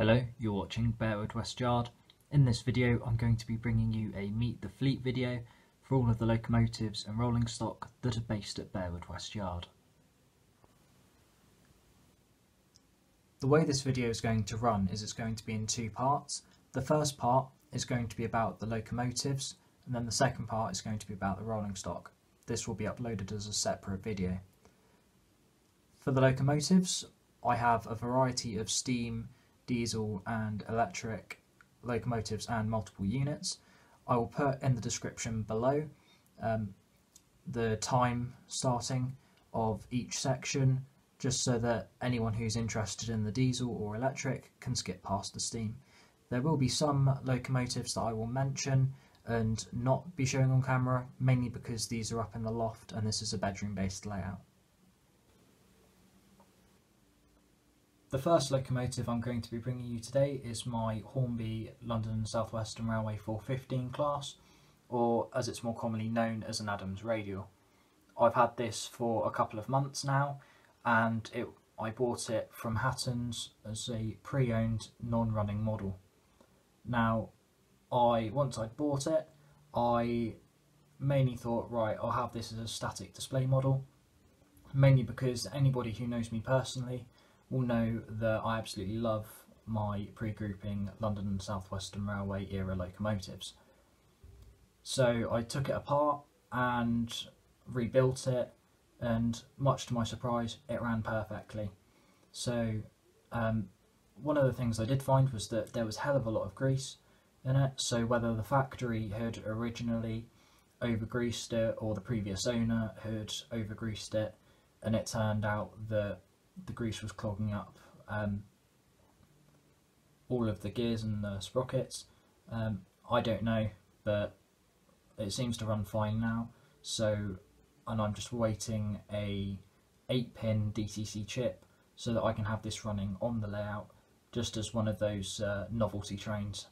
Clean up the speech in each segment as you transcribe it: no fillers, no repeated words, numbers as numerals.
Hello, you're watching Bearwood West Yard. In this video I'm going to be bringing you a Meet the Fleet video for all of the locomotives and rolling stock that are based at Bearwood West Yard. The way this video is going to run is it's going to be in two parts. The first part is going to be about the locomotives, and then the second part is going to be about the rolling stock. This will be uploaded as a separate video. For the locomotives, I have a variety of steam, diesel and electric locomotives and multiple units. I will put in the description below the time starting of each section, just so that anyone who's interested in the diesel or electric can skip past the steam. There will be some locomotives that I will mention and not be showing on camera, mainly because these are up in the loft and this is a bedroom based layout. The first locomotive I'm going to be bringing you today is my Hornby London and South Western Railway 415 class, or as it's more commonly known as an Adams radial. I've had this for a couple of months now, and I bought it from Hatton's as a pre-owned non-running model. Now, once I'd bought it, I mainly thought, right, I'll have this as a static display model, mainly because anybody who knows me personally will know that I absolutely love my pre-grouping London and South Western Railway era locomotives. So I took it apart and rebuilt it, and much to my surprise it ran perfectly. So one of the things I did find was that there was a hell of a lot of grease in it, so whether the factory had originally over-greased it or the previous owner had over-greased it, and it turned out that the grease was clogging up all of the gears and the sprockets. I don't know, but it seems to run fine now. And I'm just waiting a 8-pin DTC chip so that I can have this running on the layout, just as one of those novelty trains.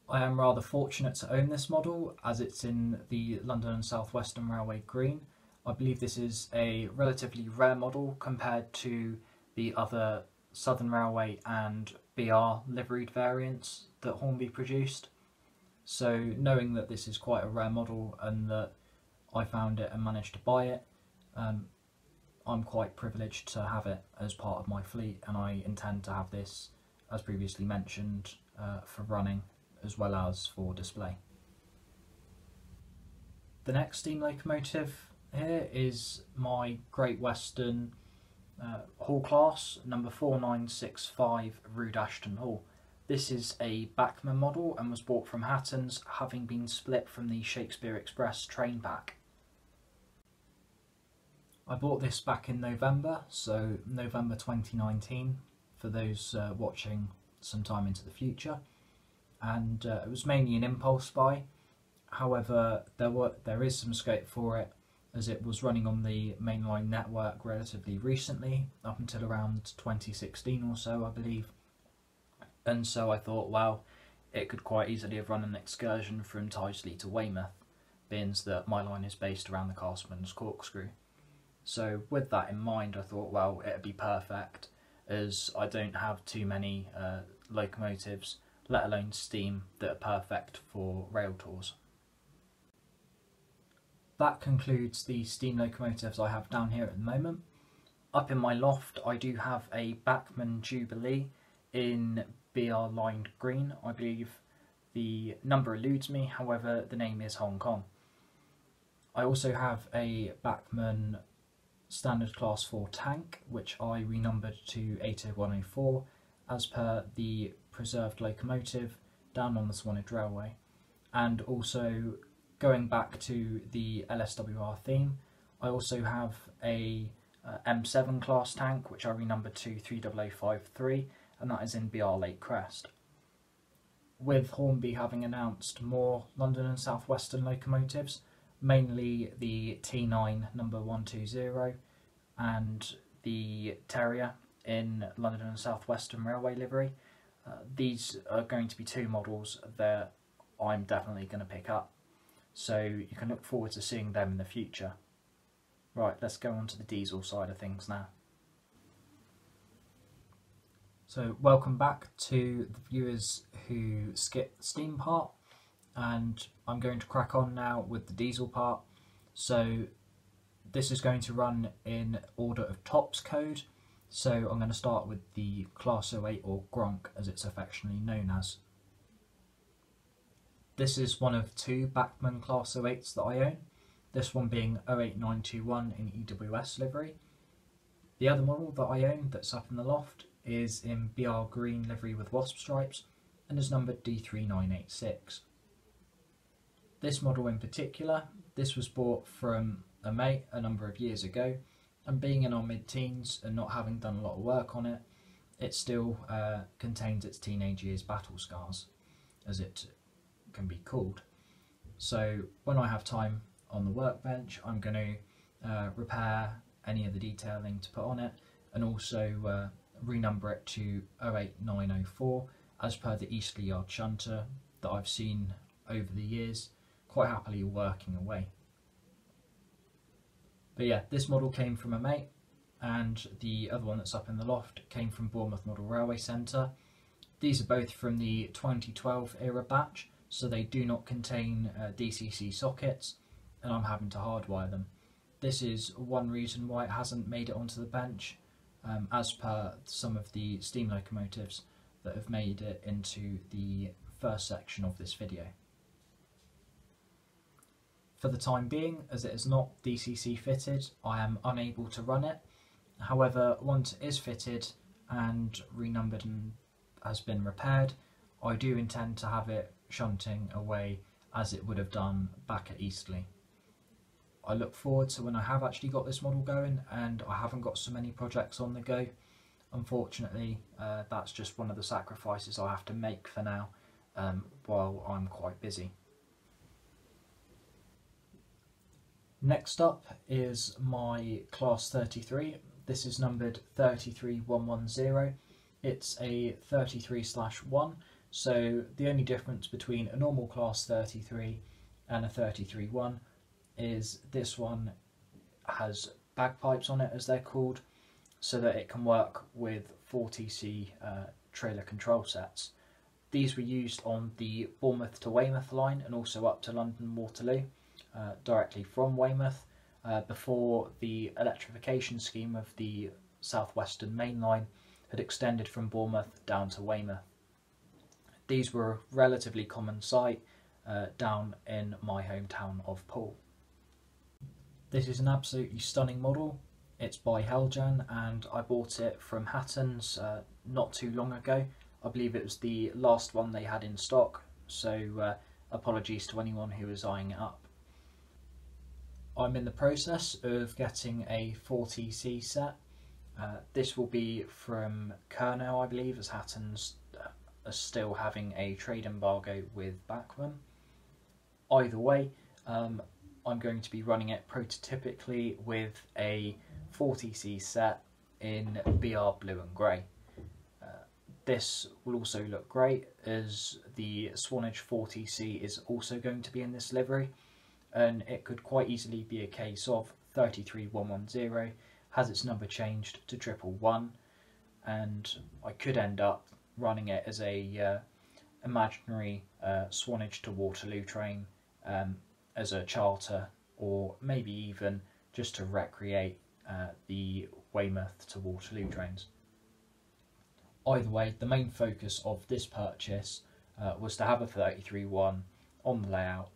I am rather fortunate to own this model, as it's in the London and South Western Railway green. I believe this is a relatively rare model compared to the other Southern Railway and BR liveried variants that Hornby produced. So knowing that this is quite a rare model and that I found it and managed to buy it, I'm quite privileged to have it as part of my fleet, and I intend to have this, as previously mentioned, for running as well as for display. The next steam locomotive here is my Great Western Hall class, number 4965 Rood Ashton Hall. This is a Bachmann model and was bought from Hatton's, having been split from the Shakespeare Express train pack. I bought this back in November, so November 2019, for those watching sometime into the future, and it was mainly an impulse buy. However, there is some scope for it, as it was running on the mainline network relatively recently, up until around 2016 or so, I believe. And so I thought, well, it could quite easily have run an excursion from Tyseley to Weymouth, being that my line is based around the Castle Corkscrew. So with that in mind, I thought, well, it'd be perfect, as I don't have too many locomotives, let alone steam, that are perfect for rail tours. That concludes the steam locomotives I have down here at the moment. Up in my loft I do have a Bachmann Jubilee in BR lined green. I believe the number eludes me, however the name is Hong Kong. I also have a Bachmann Standard Class 4 tank, which I renumbered to 80104 as per the preserved locomotive down on the Swanage Railway. And also, going back to the LSWR theme, I also have a M7 class tank, which I renumbered to 30053, and that is in BR Lake Crest. With Hornby having announced more London and South Western locomotives, mainly the T9 number 120 and the Terrier in London and South Western Railway livery, these are going to be two models that I'm definitely going to pick up. So you can look forward to seeing them in the future. Right, let's go on to the diesel side of things now. So welcome back to the viewers who skipped the steam part, and I'm going to crack on now with the diesel part. So this is going to run in order of tops code. So I'm going to start with the Class 08, or Gronk as it's affectionately known as. This is one of two Bachmann Class 08s that I own, this one being 08921 in EWS livery. The other model that I own that's up in the loft is in BR green livery with wasp stripes and is numbered D3986. This model in particular, this was bought from a mate a number of years ago, and being in our mid-teens and not having done a lot of work on it, it still contains its teenage years battle scars, as it can be called. So when I have time on the workbench, I'm going to repair any of the detailing to put on it, and also renumber it to 08904 as per the Eastleigh Yard shunter that I've seen over the years quite happily working away. But yeah, this model came from a mate, and the other one that's up in the loft came from Bournemouth Model Railway Centre. These are both from the 2012 era batch, so they do not contain DCC sockets, and I'm having to hardwire them. This is one reason why it hasn't made it onto the bench, as per some of the steam locomotives that have made it into the first section of this video. For the time being, as it is not DCC fitted, I am unable to run it. However, once it is fitted and renumbered and has been repaired, I do intend to have it shunting away as it would have done back at Eastleigh. I look forward to when I have actually got this model going and I haven't got so many projects on the go. Unfortunately, that's just one of the sacrifices I have to make for now, while I'm quite busy. Next up is my Class 33. This is numbered 33110. It's a 33/1, so the only difference between a normal Class 33 and a 33/1 is this one has bagpipes on it, as they're called, so that it can work with 4TC trailer control sets. These were used on the Bournemouth to Weymouth line and also up to London Waterloo, directly from Weymouth, before the electrification scheme of the Southwestern Main Line had extended from Bournemouth down to Weymouth. These were a relatively common sight down in my hometown of Poole. This is an absolutely stunning model. It's by Heljan, and I bought it from Hatton's not too long ago. I believe it was the last one they had in stock, so apologies to anyone who was eyeing it up. I'm in the process of getting a 4TC set. This will be from Kernow, I believe, as Hatton's are still having a trade embargo with Bachmann. Either way, I'm going to be running it prototypically with a 4TC set in BR blue and grey. This will also look great as the Swanage 4TC is also going to be in this livery, and it could quite easily be a case of 33110 has its number changed to 111, and I could end up running it as a imaginary Swanage to Waterloo train as a charter, or maybe even just to recreate the Weymouth to Waterloo trains. Either way, the main focus of this purchase was to have a 33/1 on the layout,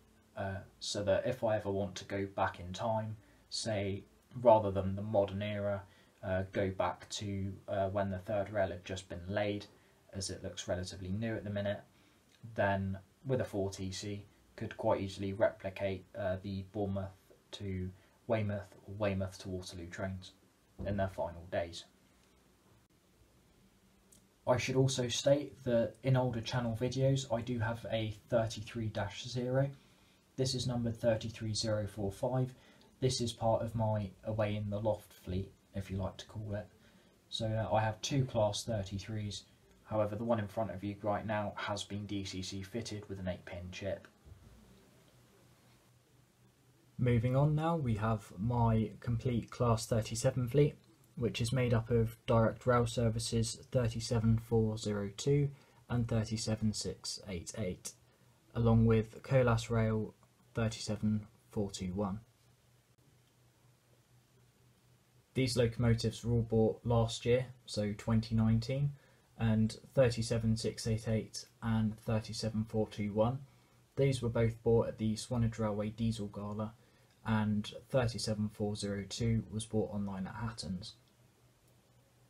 so that if I ever want to go back in time, say rather than the modern era, go back to when the third rail had just been laid, as it looks relatively new at the minute, then with a 4TC could quite easily replicate the Bournemouth to Weymouth or Weymouth to Waterloo trains in their final days. I should also state that in older channel videos I do have a 33-0. This is numbered 33045. This is part of my away in the loft fleet, if you like to call it. So I have two Class 33s, however the one in front of you right now has been DCC fitted with an 8-pin chip. Moving on now, we have my complete Class 37 fleet, which is made up of direct rail services 37402 and 37688, along with Colas Rail 37421. These locomotives were all bought last year, so 2019, and 37688 and 37421. These were both bought at the Swanage Railway Diesel Gala, and 37402 was bought online at Hatton's.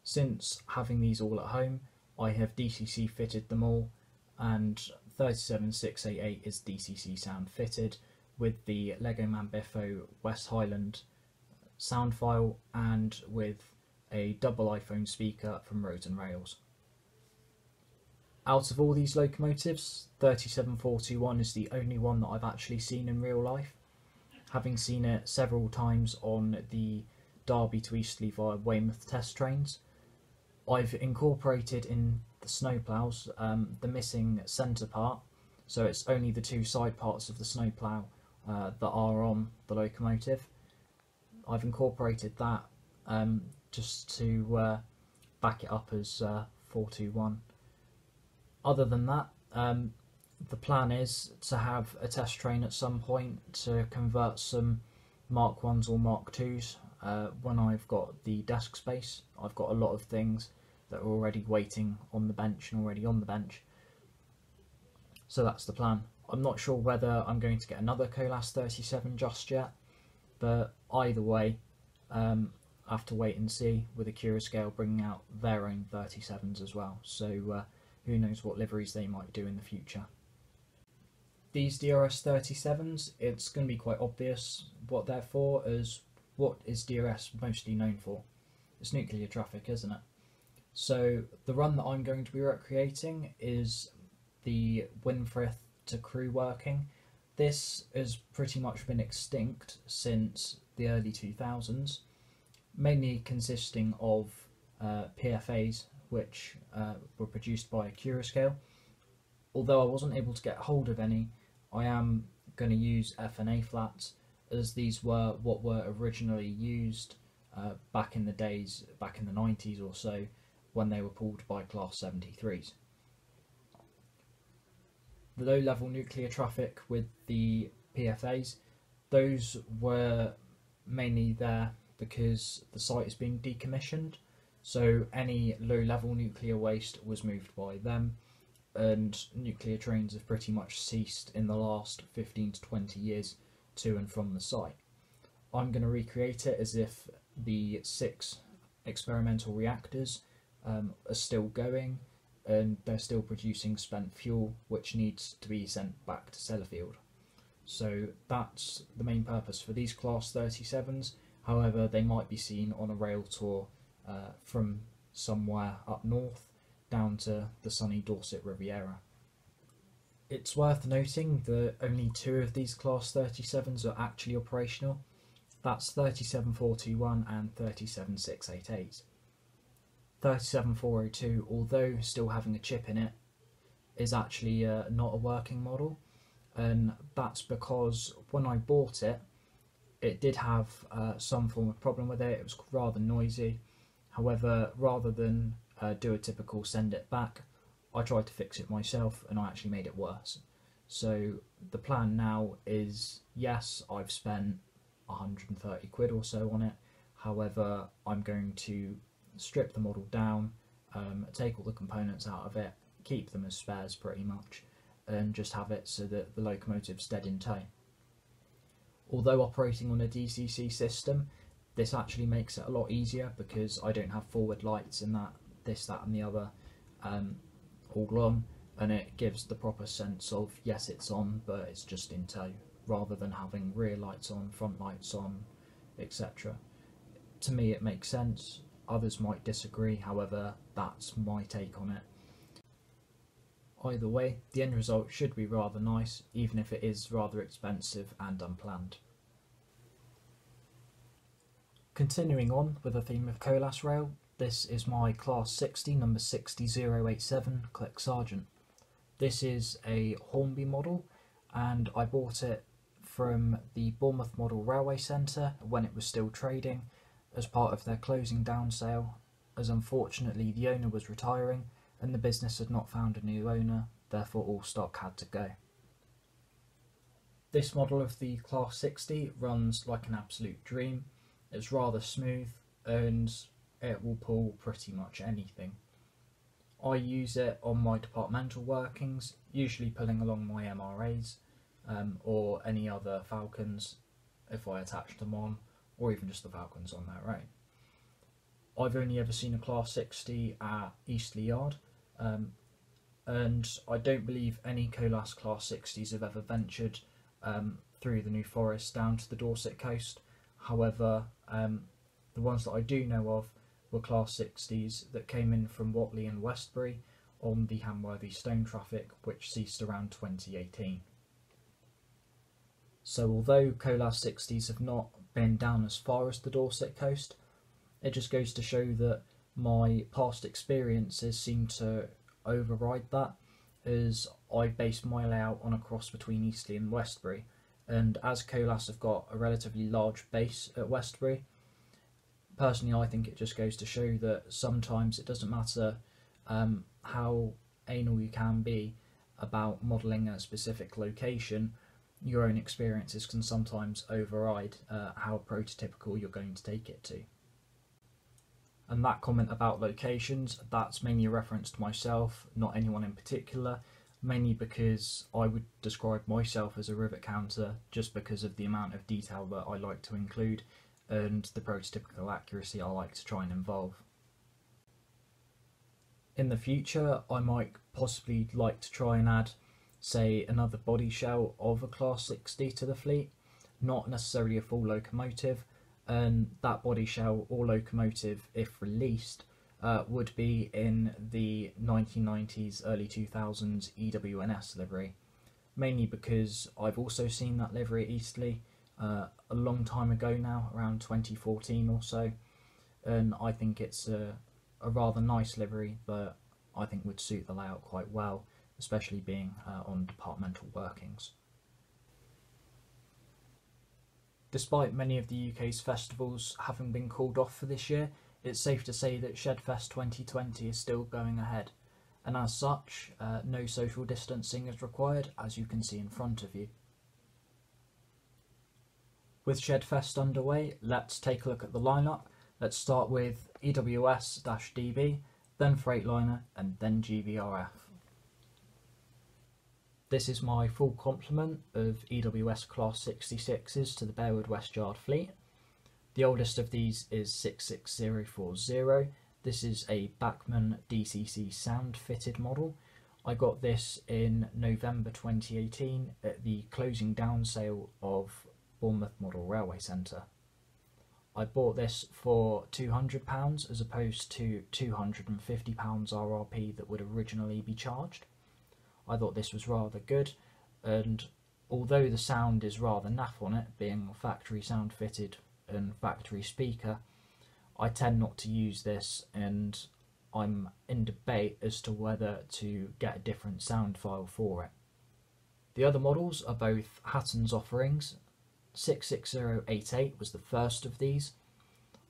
Since having these all at home, I have DCC fitted them all, and 37688 is DCC sound fitted with the Lego Man Biffo West Highland sound file and with a double iPhone speaker from Roads and Rails. Out of all these locomotives, 37421 is the only one that I've actually seen in real life, having seen it several times on the Derby to Eastleigh via Weymouth test trains. I've incorporated in the snowplows the missing centre part, so it's only the two side parts of the snowplow that are on the locomotive. I've incorporated that just to back it up as 421. Other than that, the plan is to have a test train at some point to convert some Mark 1s or Mark 2s when I've got the desk space. I've got a lot of things that are already waiting on the bench and already on the bench. So that's the plan. I'm not sure whether I'm going to get another Colas 37 just yet, but either way, I have to wait and see, with Accurascale bringing out their own 37s as well. So who knows what liveries they might do in the future. These DRS 37s, it's going to be quite obvious what they're for, as what is DRS mostly known for? It's nuclear traffic, isn't it? So the run that I'm going to be recreating is the Winfrith to Crewe working. This has pretty much been extinct since the early 2000s, mainly consisting of PFAs, which were produced by Accurascale. Although I wasn't able to get hold of any, I am going to use FNA flats, as these were what were originally used back in the days, back in the 90s or so, when they were pulled by Class 73s. The low-level nuclear traffic with the PFAs, those were mainly there because the site is being decommissioned, so any low-level nuclear waste was moved by them, and nuclear trains have pretty much ceased in the last 15 to 20 years to and from the site. I'm going to recreate it as if the 6 experimental reactors are still going, and they're still producing spent fuel which needs to be sent back to Sellafield. So that's the main purpose for these Class 37s. However, they might be seen on a rail tour from somewhere up north down to the sunny Dorset Riviera. It's worth noting that only 2 of these Class 37s are actually operational. That's 37421 and 37688. 37402, although still having a chip in it, is actually not a working model, and that's because when I bought it, it did have some form of problem with it. It was rather noisy. However, rather than do a typical send it back, I tried to fix it myself and I actually made it worse. So the plan now is, yes, I've spent 130 quid or so on it. However, I'm going to strip the model down, take all the components out of it, keep them as spares pretty much, and just have it so that the locomotive's dead in tow. Although operating on a DCC system, this actually makes it a lot easier because I don't have forward lights and this, that and the other all on, and it gives the proper sense of, yes, it's on, but it's just in tow, rather than having rear lights on, front lights on, etc. To me it makes sense. Others might disagree, however, that's my take on it. Either way, the end result should be rather nice, even if it is rather expensive and unplanned. Continuing on with the theme of Colas Rail, this is my Class 60, number 60087, Click Sergeant. This is a Hornby model, and I bought it from the Bournemouth Model Railway Centre when it was still trading, as part of their closing down sale, as unfortunately the owner was retiring and the business had not found a new owner, therefore all stock had to go. This model of the Class 60 runs like an absolute dream. It's rather smooth and it will pull pretty much anything. I use it on my departmental workings, usually pulling along my MRAs or any other Falcons if I attach them on, or even just the Falcons on their own. I've only ever seen a Class 60 at Eastleigh Yard, and I don't believe any Colas Class 60s have ever ventured through the New Forest down to the Dorset coast. However, the ones that I do know of were Class 60s that came in from Whatley and Westbury on the Hamworthy Stone traffic, which ceased around 2018. So although Colas 60s have not been down as far as the Dorset coast, it just goes to show that my past experiences seem to override that, as I based my layout on a cross between Eastleigh and Westbury, and as Colas have got a relatively large base at Westbury, personally I think it just goes to show that sometimes it doesn't matter how anal you can be about modelling a specific location, your own experiences can sometimes override how prototypical you're going to take it to. And that comment about locations, that's mainly a reference to myself, not anyone in particular, mainly because I would describe myself as a rivet counter just because of the amount of detail that I like to include and the prototypical accuracy I like to try and involve. In the future, I might possibly like to try and add, say, another body shell of a Class 60 to the fleet, not necessarily a full locomotive, and that body shell or locomotive, if released, would be in the 1990s, early 2000s EWNS livery, mainly because I've also seen that livery at Eastleigh a long time ago now, around 2014 or so, and I think it's a rather nice livery that I think would suit the layout quite well, especially being on departmental workings. Despite many of the UK's festivals having been called off for this year, it's safe to say that Shedfest 2020 is still going ahead, and as such, no social distancing is required, as you can see in front of you. With Shedfest underway, let's take a look at the lineup. Let's start with EWS-DB, then Freightliner, and then GVRF. This is my full complement of EWS Class 66s to the Bearwood West Yard fleet. The oldest of these is 66040. This is a Bachmann DCC sound fitted model. I got this in November 2018 at the closing down sale of Bournemouth Model Railway Centre. I bought this for £200 as opposed to £250 RRP that would originally be charged. I thought this was rather good, and although the sound is rather naff on it, being factory sound fitted and factory speaker, I tend not to use this, and I'm in debate as to whether to get a different sound file for it. The other models are both Hatton's offerings. 66088 was the first of these.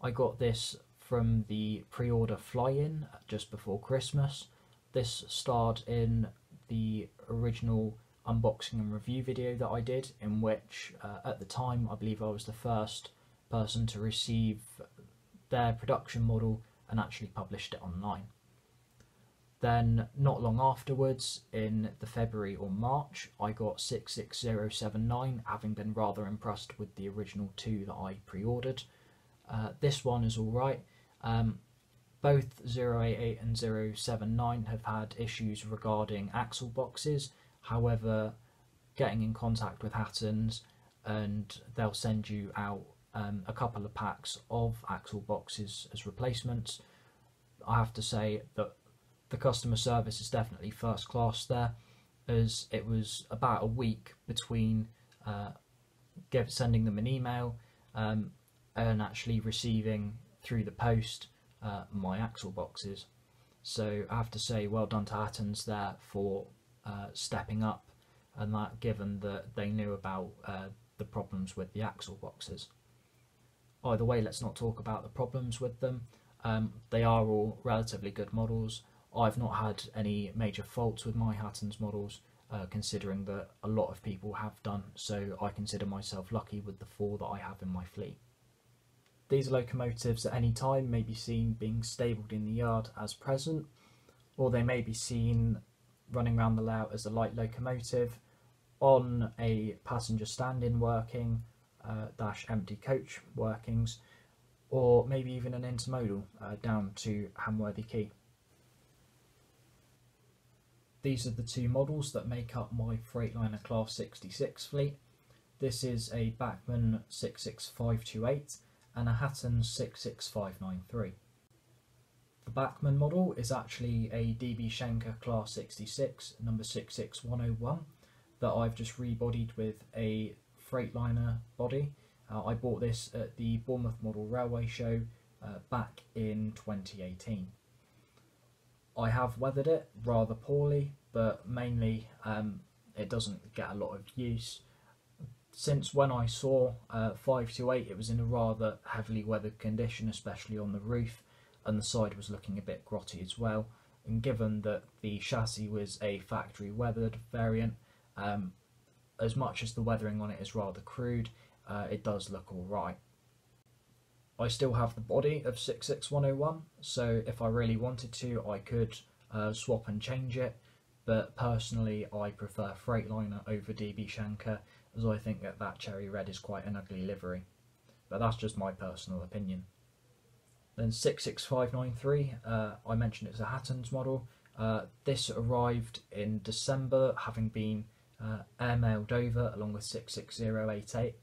I got this from the pre-order fly-in just before Christmas. This starred in the original unboxing and review video that I did, in which at the time I believe I was the first person to receive their production model and actually published it online. Then not long afterwards, in the February or March, I got 66079, having been rather impressed with the original two that I pre-ordered. This one is alright. Both 088 and 079 have had issues regarding axle boxes. However, getting in contact with Hatton's and they'll send you out a couple of packs of axle boxes as replacements. I have to say that the customer service is definitely first class there, as it was about a week between sending them an email and actually receiving through the post my axle boxes. So I have to say well done to Hatton's there for stepping up, and that given that they knew about the problems with the axle boxes. Either way, let's not talk about the problems with them. They are all relatively good models. I've not had any major faults with my Hatton's models, considering that a lot of people have done, so I consider myself lucky with the 4 that I have in my fleet. These locomotives at any time may be seen being stabled in the yard as present, or they may be seen running around the layout as a light locomotive, on a passenger stand-in working, -- empty coach workings, or maybe even an intermodal down to Hamworthy Quay. These are the 2 models that make up my Freightliner Class 66 fleet. This is a Bachmann 66528 and a Hatton 66593. The Bachmann model is actually a DB Schenker Class 66 number 66101 that I've just rebodied with a Freightliner body. I bought this at the Bournemouth Model Railway Show back in 2018. I have weathered it rather poorly, but mainly it doesn't get a lot of use. Since when I saw 528, it was in a rather heavily weathered condition, especially on the roof, and the side was looking a bit grotty as well. And given that the chassis was a factory weathered variant, as much as the weathering on it is rather crude, it does look alright. I still have the body of 66101, so if I really wanted to, I could swap and change it, but personally I prefer Freightliner over DB Schenker, as I think that cherry red is quite an ugly livery. But that's just my personal opinion. Then 66593, I mentioned it's a Hatton's model. This arrived in December, having been airmailed over along with 66088,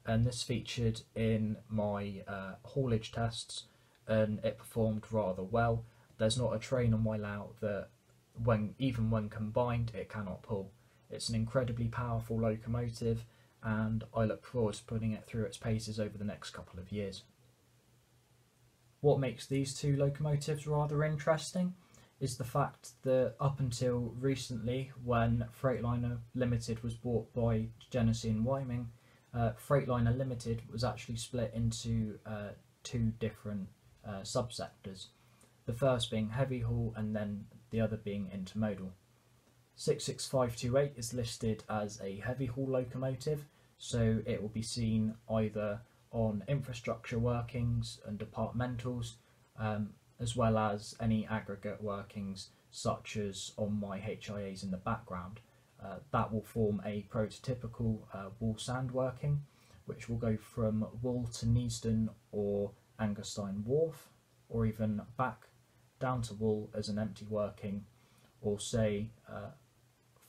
and this featured in my haulage tests, and it performed rather well. There's not a train on my layout that, even when combined, it cannot pull. It's an incredibly powerful locomotive, and I look forward to putting it through its paces over the next couple of years. What makes these 2 locomotives rather interesting is the fact that up until recently, when Freightliner Limited was bought by Genesee and Wyoming, Freightliner Limited was actually split into 2 different subsectors. The first being heavy haul and then the other being intermodal. 66528 is listed as a heavy haul locomotive, so it will be seen either on infrastructure workings and departmentals, as well as any aggregate workings such as on my HIAs in the background. That will form a prototypical wool sand working, which will go from Wool to Neasden or Angerstein Wharf, or even back down to Wool as an empty working, or say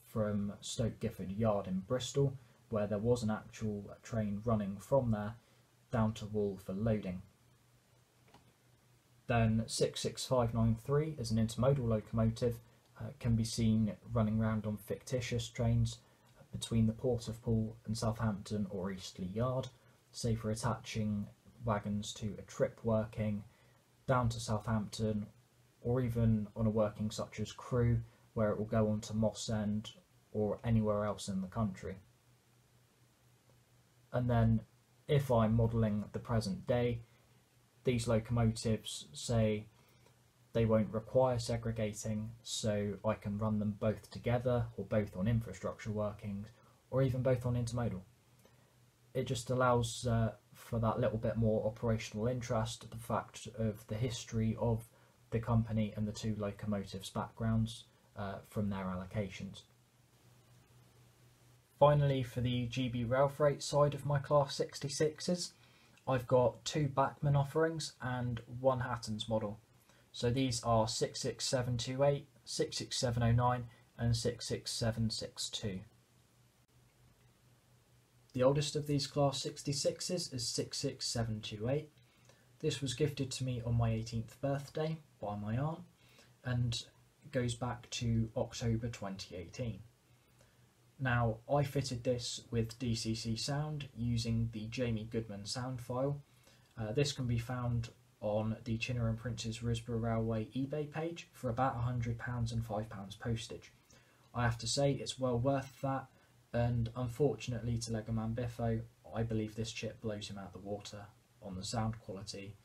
from Stoke Gifford Yard in Bristol, where there was an actual train running from there down to Wool for loading. Then 66593 is an intermodal locomotive, can be seen running around on fictitious trains between the Port of Poole and Southampton or Eastleigh Yard, say for attaching wagons to a trip working down to Southampton, or even on a working such as Crewe, where it will go on to Moss End or anywhere else in the country. And then if I'm modelling the present day, these locomotives say they won't require segregating, so I can run them both together, or both on infrastructure workings, or even both on intermodal. It just allows for that little bit more operational interest, the fact of the history of the company and the 2 locomotives' backgrounds from their allocations. Finally, for the GB Rail Freight side of my Class 66s, I've got 2 Bachmann offerings and 1 Hatton's model. So these are 66728, 66709 and 66762. The oldest of these Class 66s is 66728. This was gifted to me on my 18th birthday by my aunt, and goes back to October 2018. Now, I fitted this with DCC sound using the Jamie Goodman sound file. This can be found on the Chinner and Prince's Risborough Railway eBay page for about £100 and £5 postage. I have to say it's well worth that, and unfortunately to Legoman Biffo, I believe this chip blows him out the water on the sound quality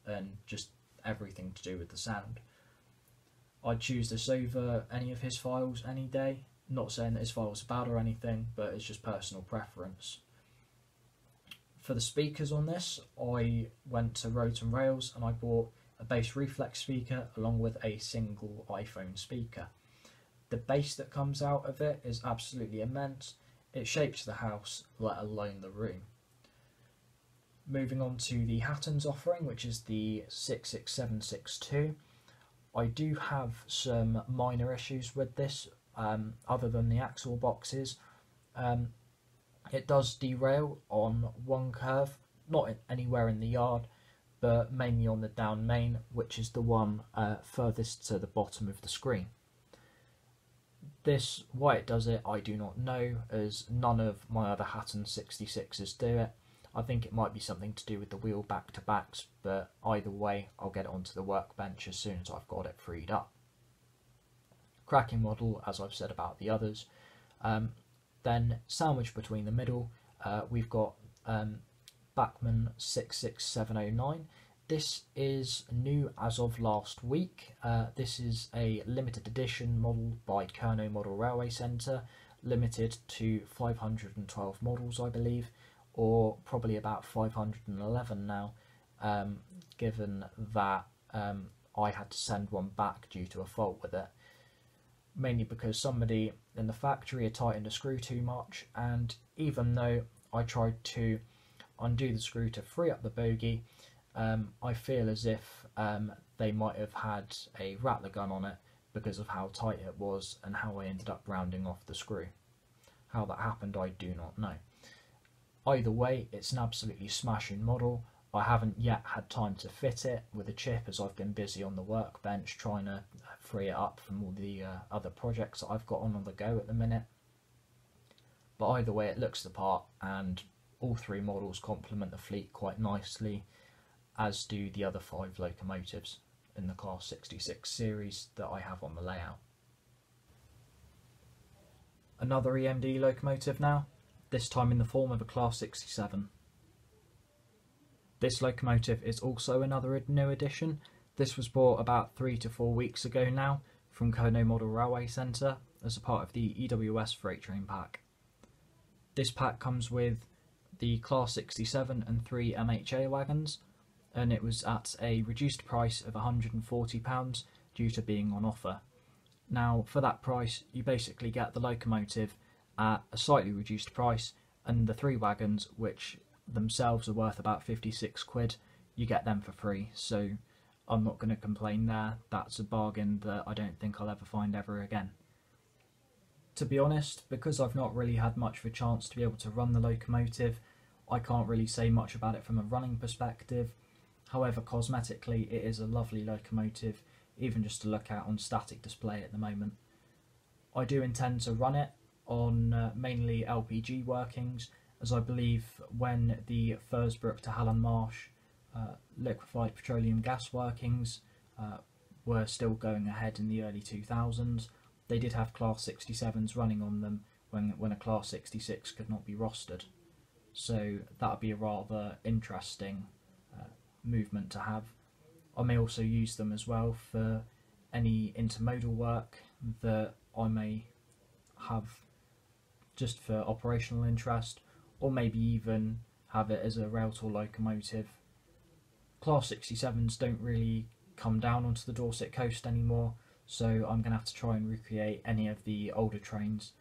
and just everything to do with the sound. I'd choose this over any of his files any day. Not saying that his files are bad or anything, but it's just personal preference. For the speakers on this, I went to Roads and Rails and I bought a bass reflex speaker along with a single iPhone speaker. The bass that comes out of it is absolutely immense. It shakes the house, let alone the room. Moving on to the Hatton's offering, which is the 66762. I do have some minor issues with this, other than the axle boxes. It does derail on one curve, not anywhere in the yard, but mainly on the down main, which is the one furthest to the bottom of the screen. Why it does it, I do not know, as none of my other Hatton 66s do it. I think it might be something to do with the wheel back-to-backs, but either way, I'll get it onto the workbench as soon as I've got it freed up. Cracking model, as I've said about the others. Then sandwiched between the middle, we've got Bachmann 66709. This is new as of last week. This is a limited edition model by Kernow Model Railway Centre, limited to 512 models, I believe, or probably about 511 now, given that I had to send one back due to a fault with it. Mainly because somebody in the factory had tightened a screw too much, and even though I tried to undo the screw to free up the bogie, I feel as if they might have had a rattler gun on it because of how tight it was and how I ended up rounding off the screw. How that happened, I do not know. Either way, it's an absolutely smashing model. I haven't yet had time to fit it with a chip, as I've been busy on the workbench trying to free it up from all the other projects that I've got on the go at the minute. But either way, it looks the part, and all three models complement the fleet quite nicely, as do the other 5 locomotives in the Class 66 series that I have on the layout. Another EMD locomotive now, this time in the form of a Class 67. This locomotive is also another new addition. This was bought about 3 to 4 weeks ago now from Kernow Model Railway Centre as a part of the EWS freight train pack. This pack comes with the Class 67 and 3 MHA wagons, and it was at a reduced price of £140 due to being on offer. Now, for that price, you basically get the locomotive at a slightly reduced price, and the 3 wagons, which themselves are worth about 56 quid, you get them for free, so I'm not going to complain there. That's a bargain that I don't think I'll ever find ever again. To be honest, because I've not really had much of a chance to be able to run the locomotive, I can't really say much about it from a running perspective. However, cosmetically it is a lovely locomotive, even just to look at on static display at the moment. I do intend to run it on mainly LPG workings, as I believe when the Fursbrook to Hallam Marsh liquefied petroleum gas workings were still going ahead in the early 2000s, they did have Class 67s running on them when a Class 66 could not be rostered. So that would be a rather interesting movement to have. I may also use them as well for any intermodal work that I may have just for operational interest, or maybe even have it as a rail tour locomotive. Class 67s don't really come down onto the Dorset coast anymore, so I'm going to have to try and recreate any of the older trains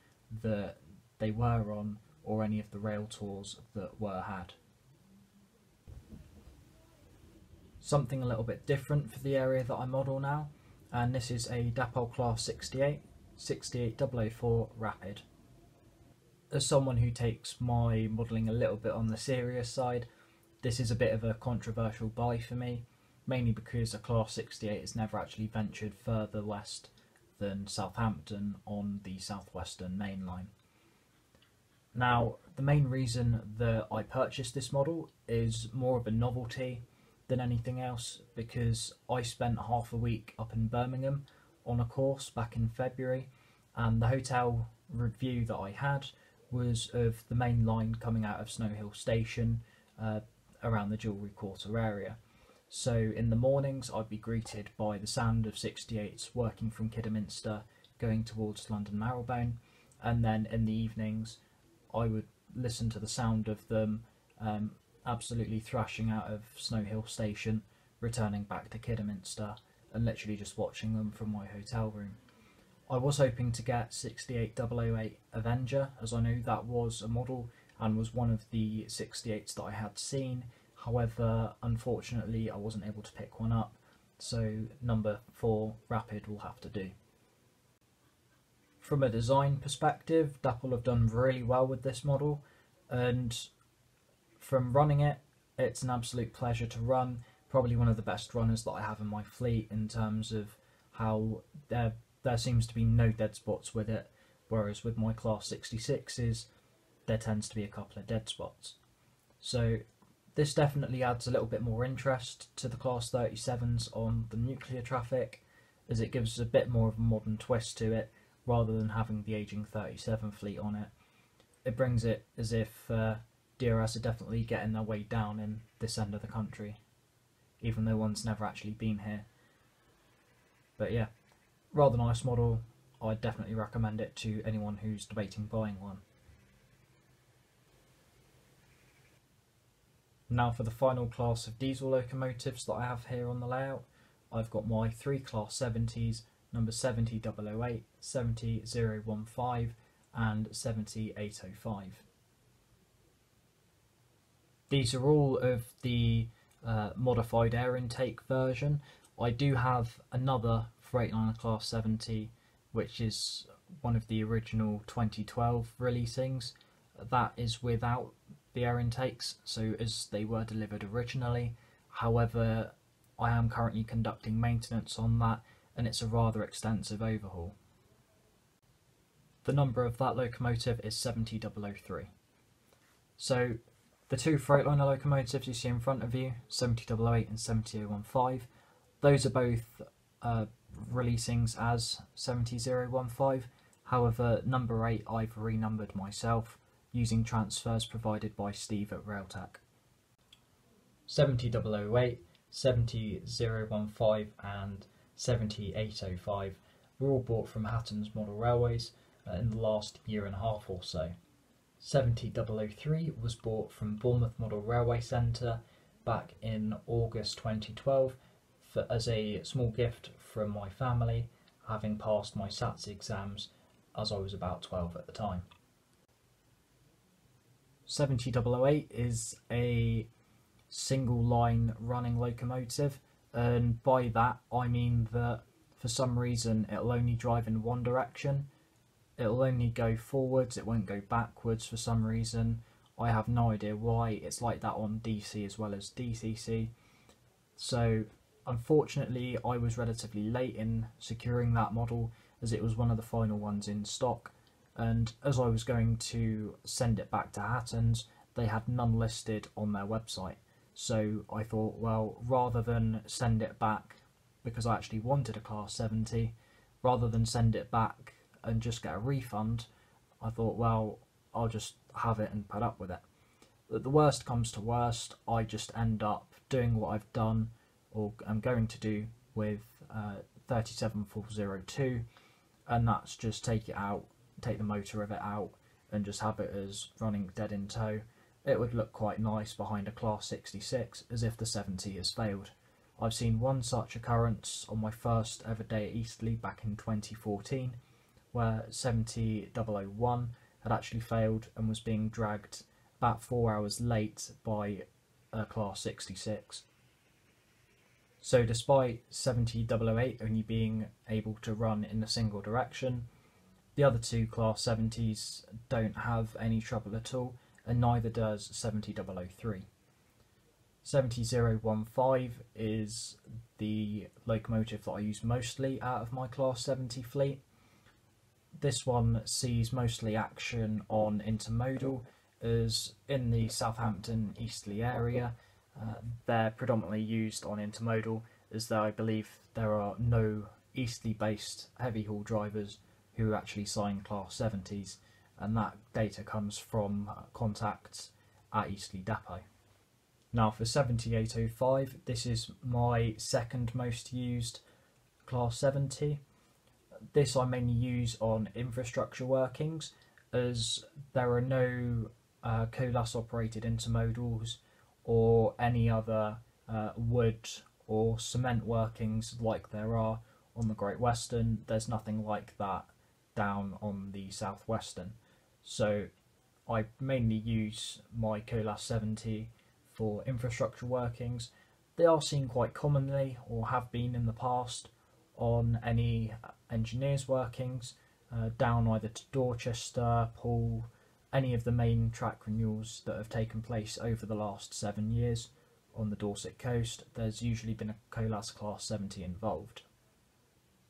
that they were on, or any of the rail tours that were had. Something a little bit different for the area that I model now, and this is a Dapol Class 68004 Rapid. As someone who takes my modelling a little bit on the serious side, this is a bit of a controversial buy for me, mainly because a Class 68 has never actually ventured further west than Southampton on the Southwestern Main Line. Now, the main reason that I purchased this model is more of a novelty than anything else, because I spent half a week up in Birmingham on a course back in February, and the hotel review that I had was of the main line coming out of Snow Hill Station, around the Jewellery Quarter area. So in the mornings I'd be greeted by the sound of 68s working from Kidderminster going towards London Marylebone, and then in the evenings I would listen to the sound of them absolutely thrashing out of Snow Hill Station, returning back to Kidderminster, and literally just watching them from my hotel room. I was hoping to get 68008 Avenger, as I knew that was a model and was one of the 68s that I had seen. However, unfortunately I wasn't able to pick one up, so number 4 Rapid will have to do. From a design perspective, Dapple have done really well with this model, and from running it, it's an absolute pleasure to run. Probably one of the best runners that I have in my fleet in terms of how there seems to be no dead spots with it, whereas with my Class 66s there tends to be a couple of dead spots. So this definitely adds a little bit more interest to the Class 37s on the nuclear traffic, as it gives a bit more of a modern twist to it rather than having the ageing 37 fleet on it. It brings it as if DRS are definitely getting their way down in this end of the country, even though one's never actually been here. But yeah, rather nice model. I'd definitely recommend it to anyone who's debating buying one. Now for the final class of diesel locomotives that I have here on the layout, I've got my 3 Class 70s, number 70008, 70015 and 70805. These are all of the modified air intake version. I do have another Freightliner Class 70, which is one of the original 2012 releasings. That is without the air intakes, so as they were delivered originally. However, I am currently conducting maintenance on that, and it's a rather extensive overhaul. The number of that locomotive is 70003. So the 2 Freightliner locomotives you see in front of you, 70008 and 70015, those are both releasings as 70015. However, number 8 I've renumbered myself using transfers provided by Steve at Railtech. 70008, 70015 and 70805 were all bought from Hatton's Model Railways in the last year and a half or so. 70003 was bought from Bournemouth Model Railway Centre back in August 2012 as a small gift from my family, having passed my SATS exams as I was about 12 at the time. 70008 is a single line running locomotive, and by that I mean that for some reason it'll only drive in one direction. It'll only go forwards, it won't go backwards for some reason. I have no idea why. It's like that on DC as well as DCC. So unfortunately I was relatively late in securing that model, as it was one of the final ones in stock, and as I was going to send it back to Hatton's, they had none listed on their website. So I thought, well, rather than send it back, because I actually wanted a Class 70, rather than send it back and just get a refund, I thought, well, I'll just have it and put up with it. But the worst comes to worst, I just end up doing what I've done, or I'm going to do, with 37402, and that's just take it out, take the motor of it out, and just have it as running dead in tow. It would look quite nice behind a Class 66, as if the 70 has failed. I've seen one such occurrence on my first ever day at Eastleigh back in 2014, where 70001 had actually failed and was being dragged about 4 hours late by a Class 66. So despite 70008 only being able to run in a single direction, the other 2 Class 70s don't have any trouble at all, and neither does 70003. 70015 is the locomotive that I use mostly out of my Class 70 fleet. This one sees mostly action on intermodal, as in the Southampton Eastleigh area they're predominantly used on intermodal, as though I believe there are no Eastleigh based heavy haul drivers who actually sign Class 70s, and that data comes from contacts at Eastleigh Depot. Now for 7805, this is my second most used Class 70. This I mainly use on infrastructure workings, as there are no colas operated intermodals or any other wood or cement workings like there are on the Great Western. There's nothing like that down on the South Western. So I mainly use my colas 70 for infrastructure workings. They are seen quite commonly, or have been in the past, on any engineers workings down either to Dorchester, Poole, any of the main track renewals that have taken place over the last 7 years on the Dorset coast. There's usually been a colas Class 70 involved.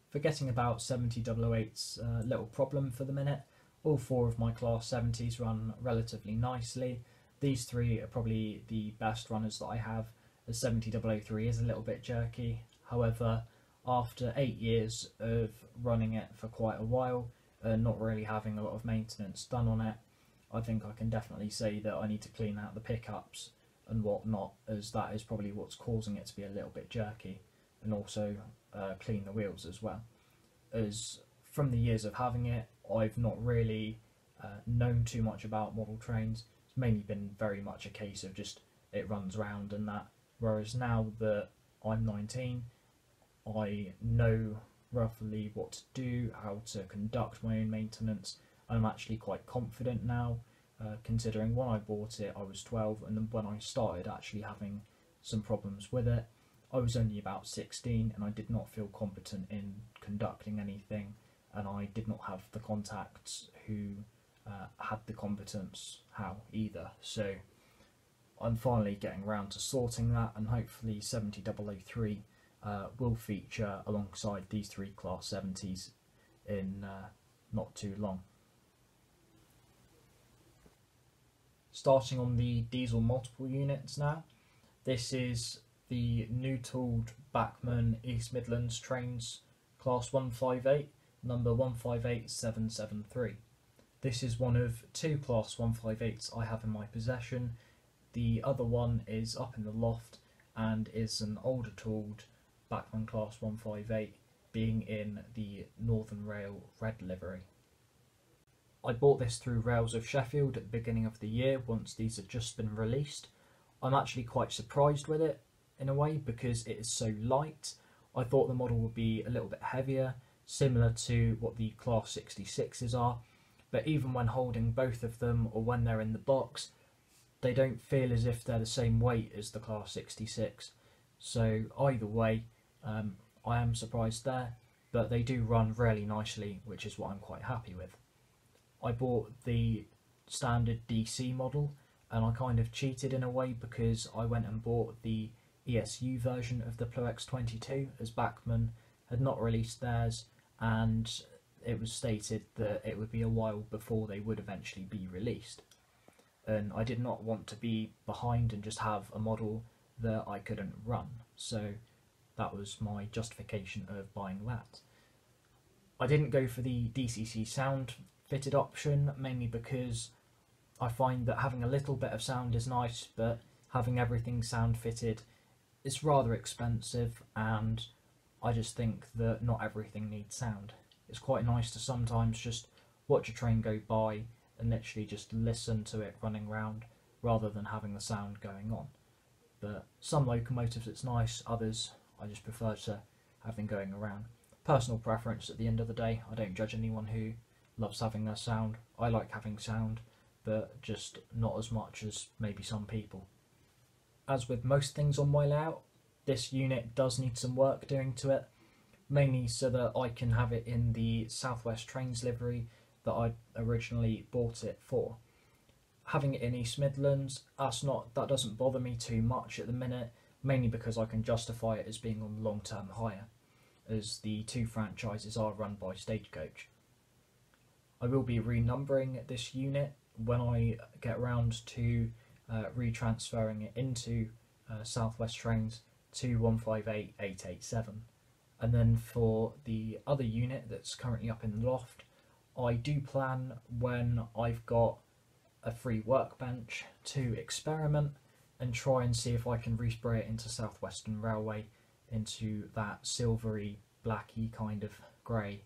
Forgetting about 7008's little problem for the minute, all four of my Class 70s run relatively nicely. These three are probably the best runners that I have, as 70003 is a little bit jerky. However, after 8 years of running it for quite a while and not really having a lot of maintenance done on it, I think I can definitely say that I need to clean out the pickups and whatnot, as that is probably what's causing it to be a little bit jerky, and also clean the wheels as well. As from the years of having it, I've not really known too much about model trains. It's mainly been very much a case of just it runs round and that, whereas now that I'm 19, I know roughly what to do, how to conduct my own maintenance. I'm actually quite confident now, considering when I bought it I was 12, and then when I started actually having some problems with it, I was only about 16 and I did not feel competent in conducting anything, and I did not have the contacts who had the competence how either. So I'm finally getting around to sorting that, and hopefully 70003 will feature alongside these three Class 70s in not too long. Starting on the diesel multiple units now, this is the new tooled Bachmann East Midlands Trains Class 158, number 158773. This is one of two Class 158s I have in my possession. The other one is up in the loft and is an older tooled Bachmann Class 158, being in the Northern Rail red livery. I bought this through Rails of Sheffield at the beginning of the year, once these had just been released. I'm actually quite surprised with it in a way, because it is so light. I thought the model would be a little bit heavier, similar to what the Class 66s are, but even when holding both of them or when they're in the box, they don't feel as if they're the same weight as the Class 66. So either way, I am surprised there, but they do run really nicely, which is what I'm quite happy with. I bought the standard DC model, and I kind of cheated in a way, because I went and bought the ESU version of the Plo X22, as Bachmann had not released theirs, and it was stated that it would be a while before they would eventually be released. And I did not want to be behind and just have a model that I couldn't run, so that was my justification of buying that. I didn't go for the DCC sound fitted option, mainly because I find that having a little bit of sound is nice, but having everything sound fitted is rather expensive, and I just think that not everything needs sound. It's quite nice to sometimes just watch a train go by and literally just listen to it running round, rather than having the sound going on. But some locomotives it's nice, others I just prefer to have them going around. Personal preference at the end of the day. I don't judge anyone who loves having their sound. I like having sound, but just not as much as maybe some people. As with most things on my layout, this unit does need some work doing to it, mainly so that I can have it in the South West Trains livery that I originally bought it for. Having it in East Midlands, that doesn't bother me too much at the minute, mainly because I can justify it as being on long-term hire, as the two franchises are run by Stagecoach. I will be renumbering this unit when I get around to retransferring it into South West Trains to 158887. And then for the other unit that's currently up in the loft, I do plan, when I've got a free workbench, to experiment and try and see if I can respray it into South Western Railway, into that silvery, blacky kind of grey.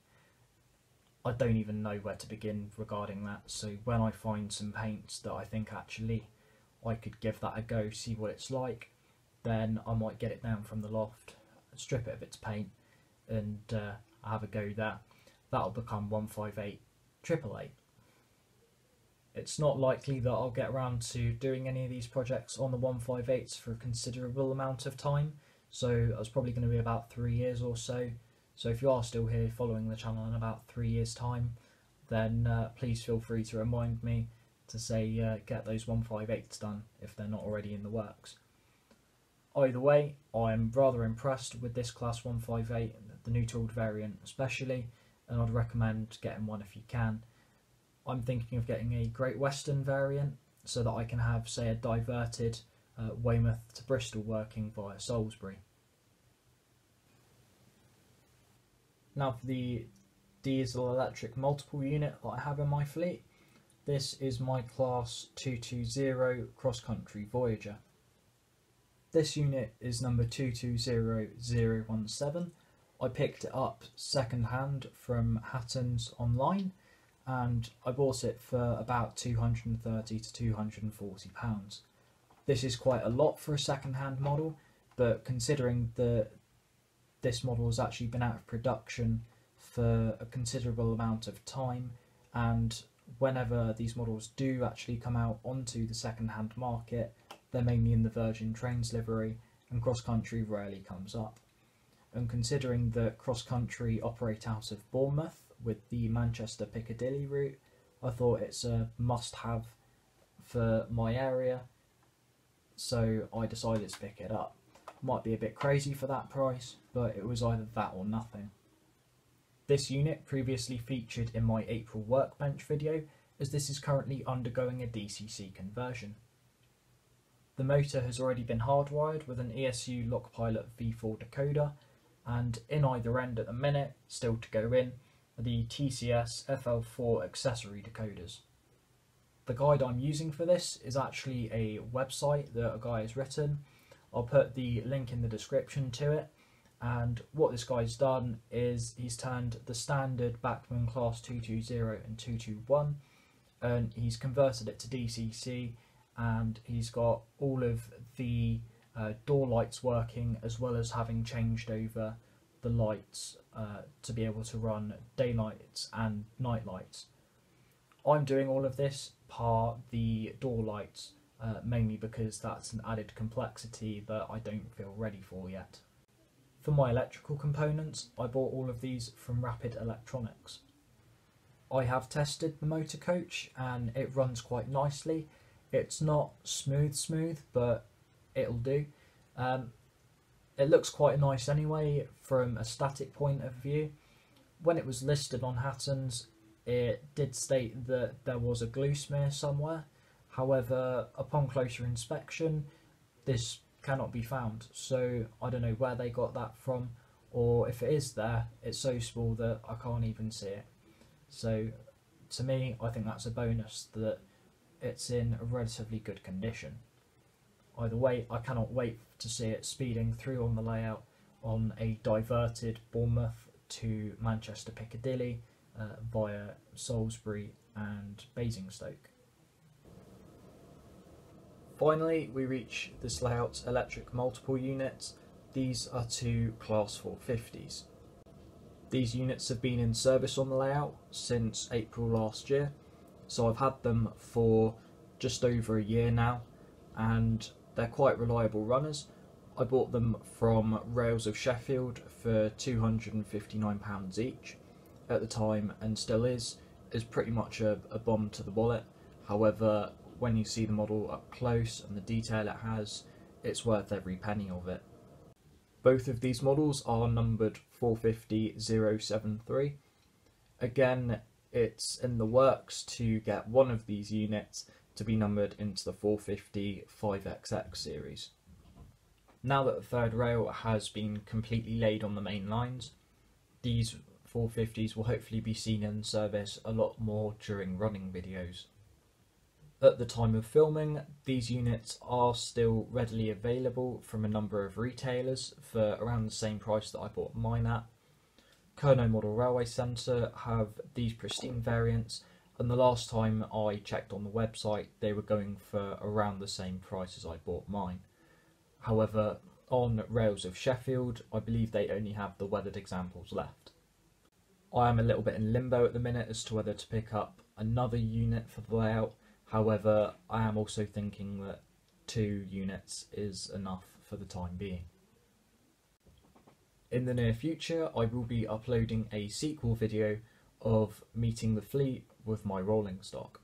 I don't even know where to begin regarding that, so when I find some paints that I think actually I could give that a go, see what it's like, then I might get it down from the loft, strip it of its paint, and have a go there. That'll become 158 888. It's not likely that I'll get around to doing any of these projects on the 158s for a considerable amount of time, so it's probably going to be about 3 years or so. So if you are still here following the channel in about 3 years time, then please feel free to remind me to say get those 158s done if they're not already in the works. Either way, I'm rather impressed with this class 158, the new tooled variant especially, and I'd recommend getting one if you can. I'm thinking of getting a Great Western variant so that I can have, say, a diverted Weymouth to Bristol working via Salisbury. Now for the diesel electric multiple unit that I have in my fleet, this is my class 220 cross country Voyager. This unit is number 220017. I picked it up second hand from Hatton's online, and I bought it for about £230 to £240. This is quite a lot for a second hand model, but considering that this model has actually been out of production for a considerable amount of time, and whenever these models do actually come out onto the second hand market, they're mainly in the Virgin Trains livery, and cross country rarely comes up. And considering that cross country operate out of Bournemouth with the Manchester Piccadilly route, I thought it's a must have for my area, so I decided to pick it up. Might be a bit crazy for that price, but it was either that or nothing. This unit previously featured in my April workbench video, as this is currently undergoing a DCC conversion. The motor has already been hardwired with an ESU Lockpilot V4 decoder, and in either end at the minute, still to go in, are the TCS FL4 accessory decoders. The guide I'm using for this is actually a website that a guy has written. I'll put the link in the description to it, and what this guy's done is he's turned the standard Bachmann class 220 and 221 and he's converted it to DCC, and he's got all of the door lights working, as well as having changed over the lights to be able to run daylights and night lights. I'm doing all of this par the door lights, mainly because that's an added complexity that I don't feel ready for yet. For my electrical components, I bought all of these from Rapid Electronics. I have tested the motor coach and it runs quite nicely. It's not smooth, but it'll do. It looks quite nice anyway from a static point of view. When it was listed on Hatton's, it did state that there was a glue smear somewhere. However, upon closer inspection, this cannot be found. So I don't know where they got that from, or if it is there, it's so small that I can't even see it. So to me, I think that's a bonus that it's in a relatively good condition. Either way, I cannot wait to see it speeding through on the layout on a diverted Bournemouth to Manchester Piccadilly via Salisbury and Basingstoke. Finally, we reach this layout's electric multiple units. These are two Class 450s. These units have been in service on the layout since April last year, so I've had them for just over a year now, and they're quite reliable runners. I bought them from Rails of Sheffield for £259 each at the time, and still is pretty much a bomb to the wallet. However, when you see the model up close and the detail it has, it's worth every penny of it. Both of these models are numbered 450073. Again, it's in the works to get one of these units to be numbered into the 450 5XX series. Now that the third rail has been completely laid on the main lines, these 450s will hopefully be seen in service a lot more during running videos. At the time of filming, these units are still readily available from a number of retailers for around the same price that I bought mine at. Kernow Model Railway Centre have these pristine variants, and the last time I checked on the website they were going for around the same price as I bought mine. However, on Rails of Sheffield, I believe they only have the weathered examples left. I am a little bit in limbo at the minute as to whether to pick up another unit for the layout. However, I am also thinking that 2 units is enough for the time being. In the near future, I will be uploading a sequel video of meeting the fleet with my rolling stock.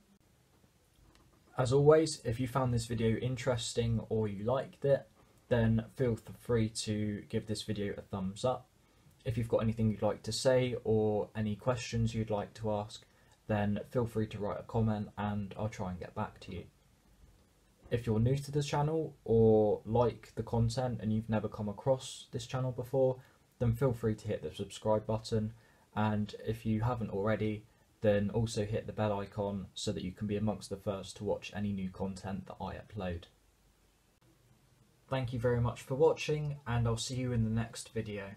As always, if you found this video interesting or you liked it, then feel free to give this video a thumbs up. If you've got anything you'd like to say or any questions you'd like to ask, then feel free to write a comment and I'll try and get back to you. If you're new to the channel or like the content and you've never come across this channel before, then feel free to hit the subscribe button, and if you haven't already, then also hit the bell icon so that you can be amongst the first to watch any new content that I upload. Thank you very much for watching, and I'll see you in the next video.